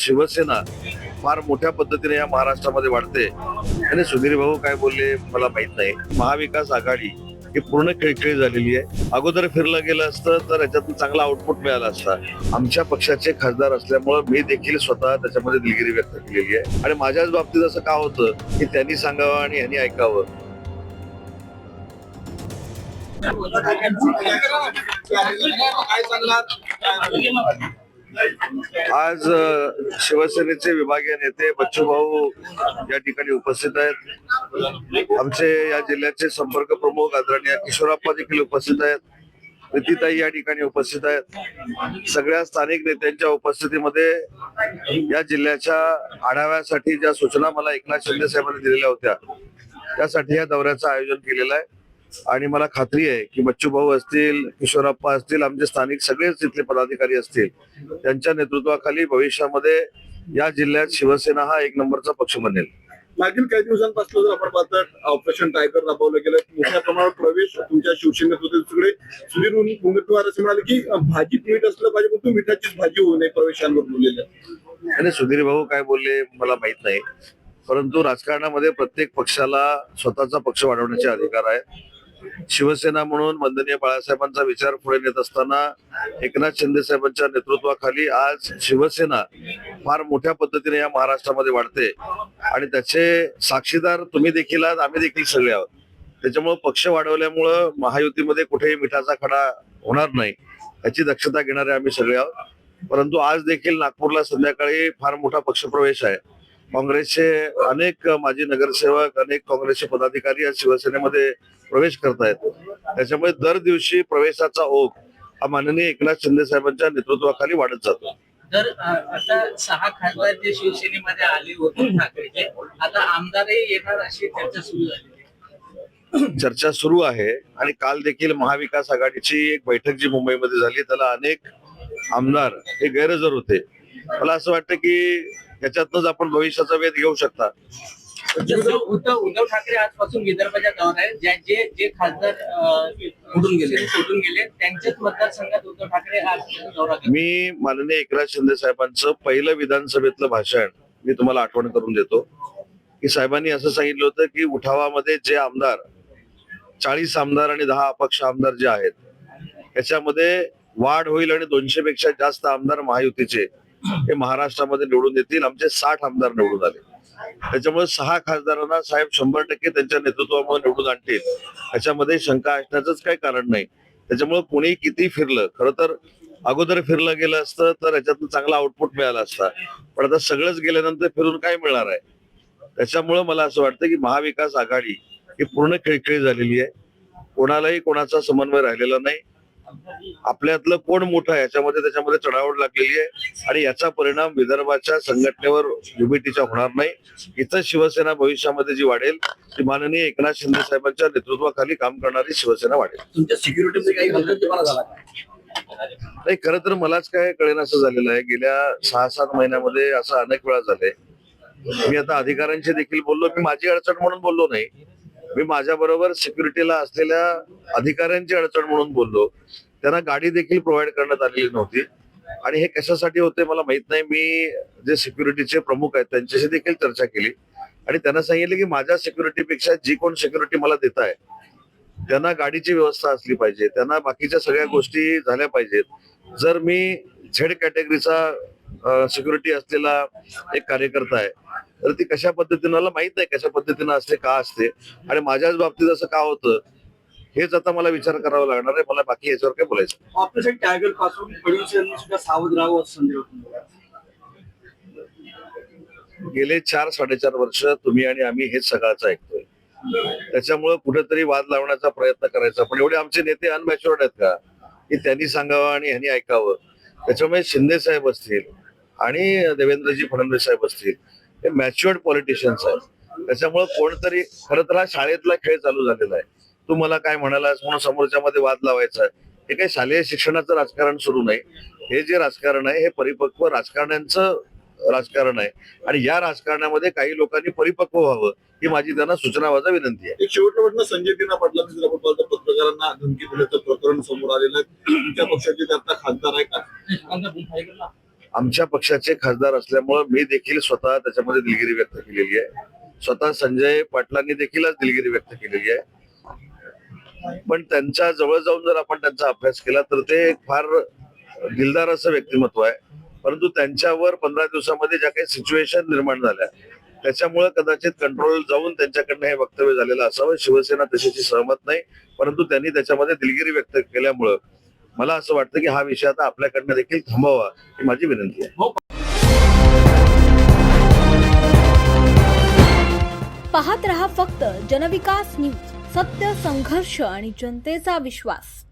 शिवसेना फार मोठ्या पद्धतीने या महाराष्ट्रामध्ये वाढते आणि सुधीर भाऊ काय बोलले मला माहित नाही. महाविकास आघाडी ही पूर्ण खेळखेळी झालेली आहे. अगोदर फिरलं गेलं असतं तर याच्यातून चांगला आउटपुट मिळाला असता. आमच्या पक्षाचे खासदार असल्यामुळे मी देखील स्वतः त्याच्यामध्ये दिलगिरी व्यक्त केलेली आहे आणि माझ्याच बाबतीत असं का होतं की त्यांनी सांगावं आणि यांनी ऐकावं. आज शिवसेनेचे विभागीय नेते बच्चूभाऊ या ठिकाणी उपस्थित आहेत. आमचे या जिल्ह्याचे संपर्क प्रमुख आदरणीय किशोरप्पा देखील उपस्थित आहेत. प्रीतीताई या ठिकाणी उपस्थित आहेत. सगळ्या स्थानिक नेत्यांच्या उपस्थितीमध्ये या जिल्ह्याच्या आढाव्यासाठी ज्या सूचना मला एकनाथ शिंदे साहेबांनी दिलेल्या होत्या त्यासाठी या दौऱ्याचं आयोजन केलेलं आहे आणि मला खात्री आहे की बच्चूभाऊ असतील, किशोरप्पा असतील, आमचे स्थानिक सगळेच तिथले पदाधिकारी असतील, त्यांच्या नेतृत्वाखाली भविष्यामध्ये या जिल्ह्यात शिवसेना हा एक नंबरचा पक्ष बनेल. मागील काही दिवसांपासून जर आपण पाहतो ऑपरेशन टायगर राबवलं गेलं, मोठ्या प्रमाणावर प्रवेश तुमच्या शिवसेनेत होते. सगळे सुधीर मुनगंटीवार असे म्हणाले की भाजीत मीठ असलं पाहिजे पण तू मिठाचीच भाजी होऊ नये प्रवेशांवर बोललेलं. आणि सुधीर भाऊ काय बोलले मला माहित नाही, परंतु राजकारणामध्ये प्रत्येक पक्षाला स्वतःचा पक्ष वाढवण्याचे अधिकार आहे. शिवसेना म्हणून वंदनीय बाळासाहेबांचा विचार पुढे नेत असताना एकनाथ शिंदे साहेबांच्या नेतृत्वाखाली आज शिवसेना फार मोठ्या पद्धतीने या महाराष्ट्रामध्ये वाढते आणि त्याचे साक्षीदार तुम्ही देखील आहात, आम्ही देखील सगळे आहोत. त्याच्यामुळे पक्ष वाढवल्यामुळं महायुतीमध्ये कुठेही मिठाचा खडा होणार नाही याची दक्षता घेणारे आम्ही सगळे आहोत. परंतु आज देखील नागपूरला संध्याकाळी फार मोठा पक्षप्रवेश आहे. काँग्रेसचे अनेक माजी नगरसेवक, अनेक काँग्रेसचे पदाधिकारी आज शिवसेनेमध्ये प्रवेश करतायत. त्याच्यामुळे दर दिवशी प्रवेशाचा ओघ हा माननीय एकनाथ शिंदे साहेबांच्या नेतृत्वाखाली वाढत जातो. तर आता 6 खासदार जे शिवसेनेमध्ये आले होते ठाकरेचे, आता आमदारही येणार अशी चर्चा सुरू झाली. चर्चा सुरू आहे आणि काल देखील महाविकास आघाडीची एक बैठक जी मुंबईमध्ये झाली त्याला अनेक आमदार हे गैरहजर होते. मला असं वाटतं की याच्यातनच आपण भविष्याचा वेध घेऊ शकता. उद्धव ठाकरे आजपासून विदर्भाच्या दौऱ्यात आहे. जे खासदार सोडून गेले त्यांच्याच मतदारसंघात उद्धव ठाकरे आज दौरा करतात. मी माननीय एकनाथ शिंदे साहेबांचं पहिलं विधानसभेतलं भाषण मी तुम्हाला आठवण करून देतो की साहेबांनी असं सांगितलं होतं की उठावामध्ये जे आमदार 40 आमदार आणि 10 अपक्ष आमदार जे आहेत त्याच्यामध्ये वाढ होईल आणि 200 पेक्षा जास्त आमदार महायुतीचे हे महाराष्ट्रामध्ये निवडून येतील. आमचे 60 आमदार निवडून आले. त्याच्यामुळे 6 खासदारांना साहेब 100% त्यांच्या नेतृत्वामुळे निवडून आणतील याच्यामध्ये शंका असण्याचंच काही कारण नाही. त्याच्यामुळे कोणी किती फिरलं, खरं तर अगोदर फिरलं गेलं असतं तर याच्यातून चांगला आउटपुट मिळाला असता. पण आता सगळंच गेल्यानंतर फिरून काय मिळणार आहे. त्याच्यामुळे मला असं वाटतं की महाविकास आघाडी ही पूर्ण खेळखेळी झालेली आहे. कोणालाही कोणाचा समन्वय राहिलेला नाही. आपल्यातलं कोण मोठं आहे याच्यामध्ये त्याच्यामध्ये चढावड लागलेली आहे आणि याचा परिणाम विदर्भाच्या संघटनेवर युबीटीच्या होणार नाही. इथं शिवसेना भविष्यामध्ये जी वाढेल ती माननीय एकनाथ शिंदे साहेबांच्या नेतृत्वाखाली काम करणारी शिवसेना वाढेल. तुमच्या सिक्युरिटीमध्ये काही बदल तुम्हाला झाला नाही, खरं तर मलाच काय कळेन असं झालेलं आहे. गेल्या 6-7 महिन्यामध्ये असं अनेक वेळा झालंय. मी आता अधिकाऱ्यांशी देखील बोललो. मी माझी अडचण म्हणून बोललो नाही, मी माझ्या बरोबर सिक्युरिटीला असलेल्या अधिकाऱ्यांची अडचण म्हणून बोललो. त्यांना गाडी देखील प्रोव्हाइड करण्यात आलेली नव्हती आणि हे कशासाठी होते मला माहित नाही. मी जे सिक्युरिटीचे प्रमुख आहेत त्यांच्याशी देखील चर्चा केली आणि त्यांना सांगितलं की माझ्या सिक्युरिटीपेक्षा जी कोण सिक्युरिटी मला देत आहे त्यांना गाडीची व्यवस्था असली पाहिजे, त्यांना बाकीच्या सगळ्या गोष्टी झाल्या पाहिजेत. जर मी झेड कॅटेगरीचा सिक्युरिटी असलेला एक कार्यकर्ता आहे तर ती कशा पद्धतीनं मला माहित नाही कशा पद्धतीनं असते, का असते आणि माझ्याच बाबतीत असं का होतं हेच आता मला विचार करावा लागणार आहे. मला बाकी याच्यावर काय बोलायचं. ऑपरेशन टायगर पासून फडणवीस यांनी सुद्धा सावध राहावं असं संदेश होता. गेले 4-4.5 वर्ष तुम्ही आणि आम्ही हेच सगळ्याच ऐकतोय. त्याच्यामुळे कुठेतरी वाद लावण्याचा प्रयत्न करायचा. पण एवढे आमचे नेते अनमॅच्युअर्ड आहेत का की त्यांनी सांगावं आणि ह्यांनी ऐकावं. त्याच्यामुळे शिंदे साहेब असतील आणि देवेंद्रजी फडणवीस साहेब असतील हे मॅच्युअर्ड पॉलिटिशियन्स आहेत. त्याच्यामुळे कोणतरी खरं तर हा शाळेतला खेळ चालू झालेला आहे. तू मला काय म्हणालास म्हणून समोरच्या मध्ये वाद लावायचा. हे काही शालेय शिक्षणाचं राजकारण सुरू नाही. हे जे राजकारण आहे हे परिपक्व राजकारण्यांचं राजकारण आहे आणि या राजकारणामध्ये काही लोकांनी परिपक्व व्हावं ही माझी त्यांना सूचनावाजा विनंती आहे. एक शेवटच्या संजय दिना पाटलांनी जर आपण पाहतो पत्रकारांना धमकी दिल्याचं प्रकरण समोर आलेलं आहे. तुमच्या पक्षाचे ते आता खासदार आहे का? आमच्या पक्षाचे खासदार असल्यामुळं मी देखील स्वतः त्याच्यामध्ये दिलगिरी व्यक्त केलेली आहे. स्वतः संजय पाटलांनी देखीलच दिलगिरी व्यक्त केलेली आहे. पण त्यांच्या जवळ जाऊन जर आपण त्यांचा अभ्यास केला तर ते एक फार दिलदार असं व्यक्तिमत्व आहे. परंतु त्यांच्यावर 15 दिवसामध्ये ज्या काही सिच्युएशन निर्माण झाल्या त्याच्यामुळे कदाचित कंट्रोल जाऊन त्यांच्याकडनं हे वक्तव्य झालेलं असावं. शिवसेना तशाची सहमत नाही, परंतु त्यांनी त्याच्यामध्ये दिलगिरी व्यक्त केल्यामुळं मला असं वाटतं की हा विषय आता आपल्याकडनं देखील थांबवावा ही माझी विनंती आहे. पाहत रहा फक्त जनविकास न्यूज, सत्य, संघर्ष आणि जनतेचा विश्वास.